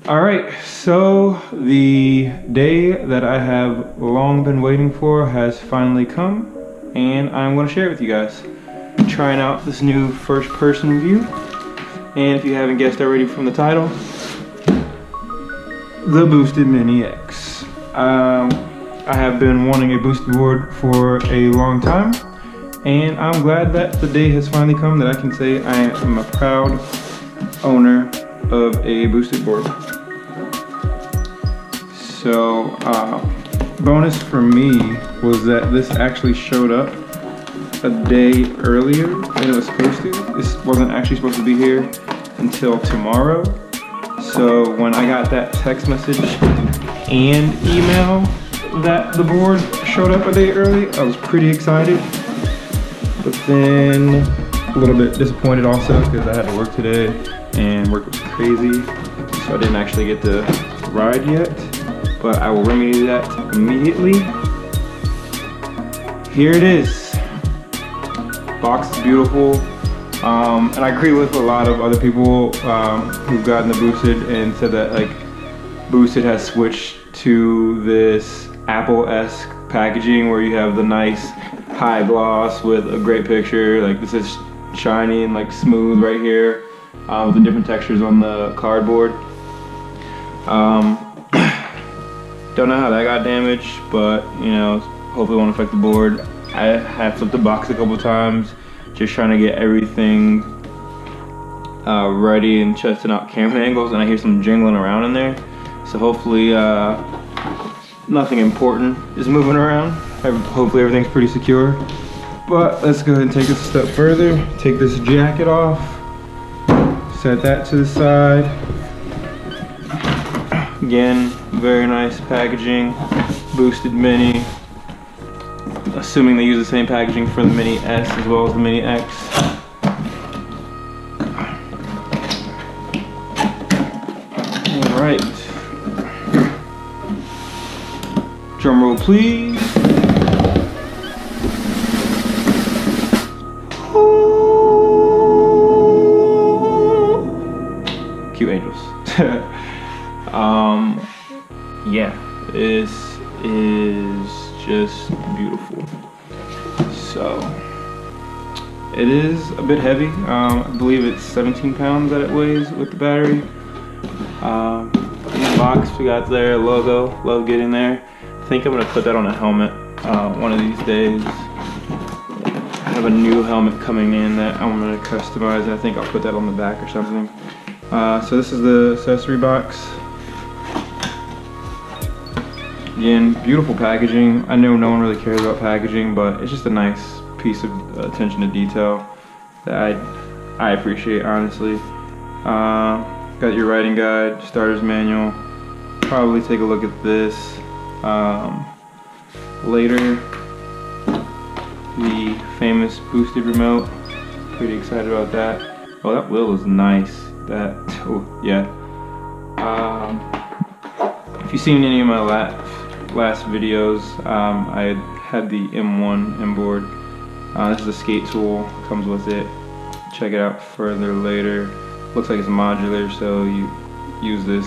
Alright, so the day that I have long been waiting for has finally come, and I'm going to share it with you guys. Trying out this new first person view, and if you haven't guessed already from the title, the Boosted Mini X. I have been wanting a boosted board for a long time, and I'm glad that the day has finally come that I can say I am a proud owner of a boosted board. So, bonus for me was that this actually showed up a day earlier than it was supposed to. This wasn't actually supposed to be here until tomorrow. So when I got that text message and email that the board showed up a day early, I was pretty excited. But then a little bit disappointed also because I had to work today and work was crazy. So I didn't actually get to ride yet. But I will remedy that immediately. Here it is. Box is beautiful. And I agree with a lot of other people who've gotten the Boosted and said that like Boosted has switched to this Apple-esque packaging where you have the nice high gloss with a great picture. Like this is shiny and like smooth right here with the different textures on the cardboard. Don't know how that got damaged, but you know, hopefully it won't affect the board. I have flipped the box a couple times, just trying to get everything ready and testing out camera angles, and I hear some jingling around in there. So hopefully nothing important is moving around. Hopefully everything's pretty secure. But let's go ahead and take this a step further. Take this jacket off, set that to the side. Again, very nice packaging, Boosted Mini. Assuming they use the same packaging for the Mini S as well as the Mini X. Alright. Drum roll please. Cute angels. Yeah, this is just beautiful. So it is a bit heavy. I believe it's 17 pounds that it weighs with the battery. In the box we got their logo. Love getting there. I think I'm gonna put that on a helmet one of these days. I have a new helmet coming in that I'm gonna customize, and I think I'll put that on the back or something. So this is the accessory box. Again, beautiful packaging. I know no one really cares about packaging, but it's just a nice piece of attention to detail that I appreciate, honestly. Got your writing guide, starter's manual. Probably take a look at this later. The famous boosted remote. Pretty excited about that. Oh, that wheel is nice. That, oh yeah. If you've seen any of my last videos, I had the M1 inboard. This is a skate tool, comes with it. Check it out further later. Looks like it's modular, so you use this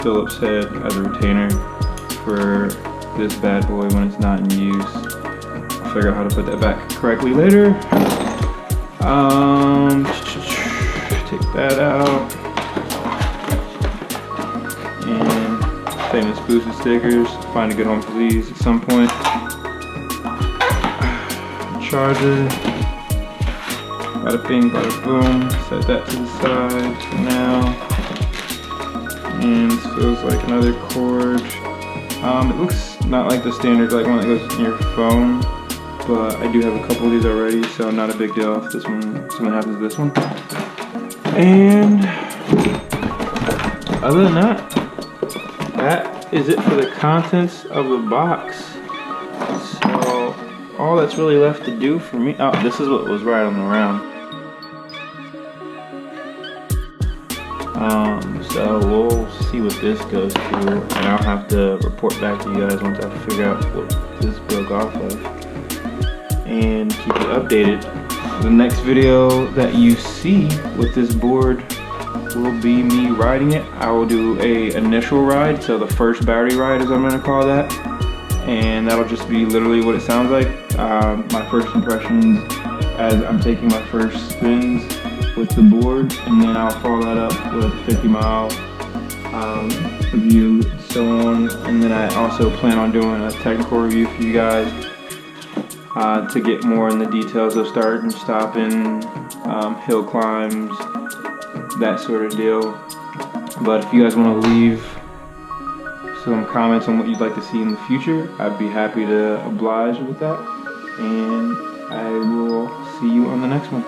Phillips head as a retainer for this bad boy when it's not in use. I'll figure out how to put that back correctly later. Take that out. And famous boosted stickers. Find a good home for these at some point. Charger. Bada bing, bada boom. Set that to the side for now. And this feels like another cord. It looks not like the standard like one that goes in your phone, but I do have a couple of these already, so not a big deal if something happens to this one. And other than that, that is it for the contents of the box. So all that's really left to do for me, oh, this is what was rattling around. So we'll see what this goes to, and I'll have to report back to you guys once I figure out what this broke off of, and keep you updated. The next video that you see with this board will be me riding it. I will do a initial ride, so the first battery ride is what I'm gonna call that, and that'll just be literally what it sounds like. My first impressions as I'm taking my first spins with the board, and then I'll follow that up with 50-mile review, so on. And then I also plan on doing a technical review for you guys to get more in the details of starting, stopping, hill climbs, that sort of deal. But if you guys want to leave some comments on what you'd like to see in the future, I'd be happy to oblige with that. And I will see you on the next one.